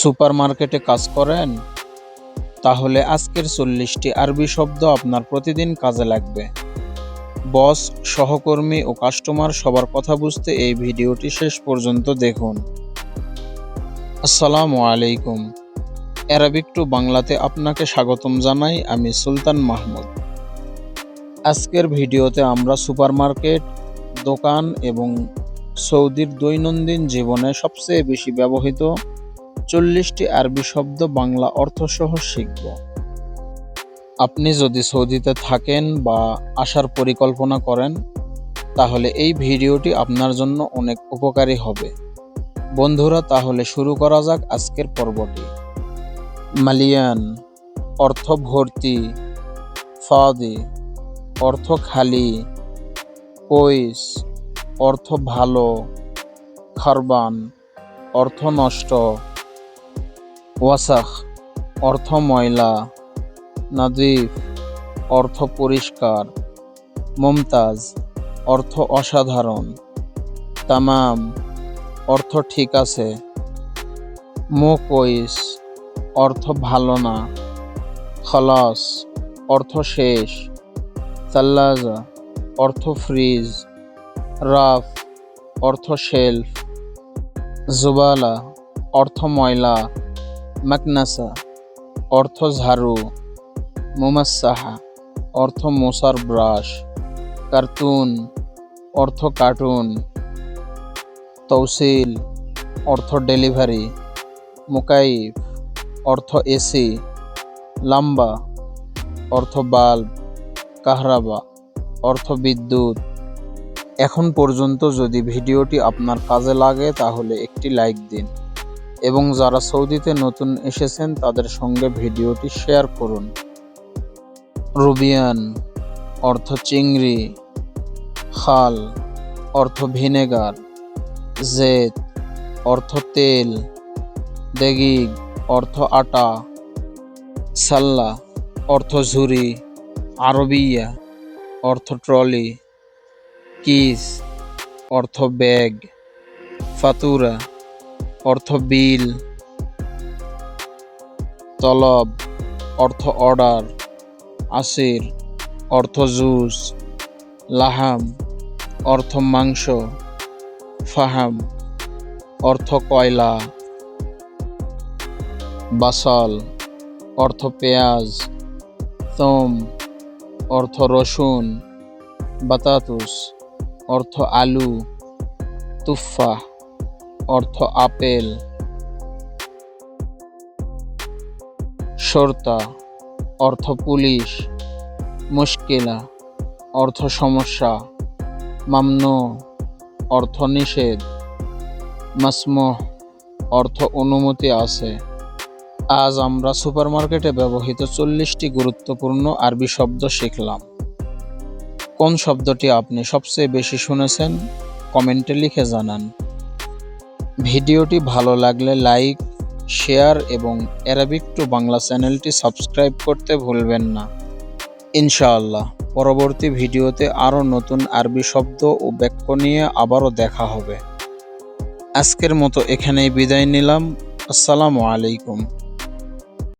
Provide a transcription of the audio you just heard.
সুপারমার্কেটে কাজ করেন? তাহলে আজকের 40টি আরবি শব্দ আপনার প্রতিদিন কাজে লাগবে। বস, সহকর্মী ও কাস্টমার সবার কথা বুঝতে এই ভিডিওটি শেষ পর্যন্ত দেখুন। আসসালামু আলাইকুম। অ্যারাবিক টু বাংলাতে আপনাকে স্বাগতম জানাই। আমি সুলতান মাহমুদ। আজকের ভিডিওতে আমরা সুপারমার্কেট, দোকান এবং সৌদির দৈনন্দিন জীবনে সবচেয়ে বেশি ব্যবহৃত 40টি আরবি শব্দ বাংলা অর্থসহ শিখব। আপনি যদি সৌদিতে থাকেন বা আসার পরিকল্পনা করেন, তাহলে এই ভিডিওটি আপনার জন্য অনেক উপকারী হবে। বন্ধুরা, তাহলে শুরু করা যাক আজকের পর্বটি। মালিয়ান অর্থ ভর্তি, ফাদি অর্থ খালি, কোইস অর্থ ভালো, খারবান অর্থ নষ্ট, ওয়াসাখ অর্থ ময়লা, নাদিফ অর্থ পরিষ্কার, মুমতাজ অর্থ অসাধারণ, তামাম অর্থ ঠিক আছে, মুকোইস অর্থ ভালো না, খলাস অর্থ শেষ, সাল্লাজা অর্থ ফ্রিজ, রাফ অর্থ শেলফ, জুবালা অর্থ ময়লা, মাকনাসা অর্থ ঝাড়ু, মুমাসাহা অর্থ মোছার ব্রাশ, কার্টুন অর্থ কার্টুন, তৌসিল অর্থ ডেলিভারি, মুকাইফ অর্থ এসি, লাম্বা অর্থ বাল্ব, কাহরাবা অর্থ বিদ্যুৎ। এখন পর্যন্ত যদি ভিডিওটি আপনার কাজে লাগে তাহলে একটি লাইক দিন এবং যারা সৌদিতে নতুন এসেছেন তাদের সঙ্গে ভিডিওটি শেয়ার করুন। রুবিয়ান অর্থ চিংড়ি, খাল অর্থ ভিনেগার, জেত অর্থ তেল, দেগিগ অর্থ আটা, সাল্লা অর্থ ঝুরি, আরবিয়া অর্থ ট্রলি, কিস অর্থ ব্যাগ, ফাতুরা অর্থ বিল, তলব অর্থ অর্ডার, আসির অর্থ জুস, লাহাম অর্থ মাংস, ফাহাম অর্থ কয়লা, বাসাল অর্থ পেঁয়াজ, তোম অর্থ রসুন, বাতাতুস অর্থ আলু, তুফাহ অর্থ আপেল, শর্তা অর্থ পুলিশ, মুশকিলা অর্থ সমস্যা, মামনু অর্থ নিষেধ, মাসমুহ অর্থ অনুমতি আছে। আজ আমরা সুপারমার্কেটে ব্যবহৃত 40টি গুরুত্বপূর্ণ আরবি শব্দ শিখলাম। কোন শব্দটি আপনি সবচেয়ে বেশি শুনেছেন কমেন্টে লিখে জানান। ভিডিওটি ভালো লাগলে লাইক, শেয়ার এবং অ্যারাবিক টু বাংলা চ্যানেলটি সাবস্ক্রাইব করতে ভুলবেন না। ইনশাআল্লাহ পরবর্তী ভিডিওতে আরও নতুন আরবি শব্দ ও বাক্য নিয়ে আবারও দেখা হবে। আজকের মতো এখানেই বিদায় নিলাম। আসসালামু আলাইকুম।